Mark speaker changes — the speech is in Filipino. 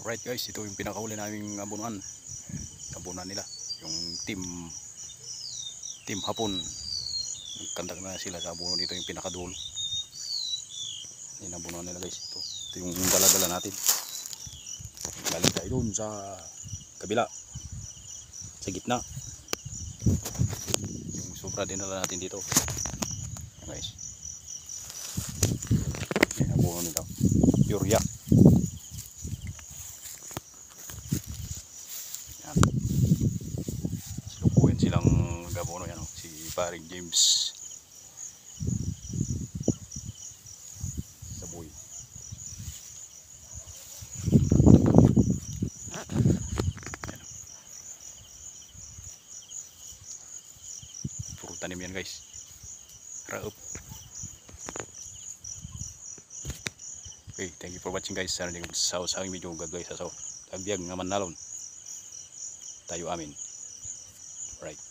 Speaker 1: Alright guys, ito yung pinakahuli naming abunuan. Abunan nila. Yung team hapon. Nagkandak na sila sa abuno dito yung pinakadulo. Yung abunuan nila guys. Ito yung dala-dala natin. Galing tayo dun sa kabila. Sa gitna. Yung sobra dinala natin dito. Guys. Yung abuno nila. Urea. Lukuhin silang gabono yan, si paring James Saboy. Yan. Puro tanim yan guys. Raup. Okay, thank you for watching guys. Sana din sa aming video guys sa tagbiag nga manalon tayo amin. Right.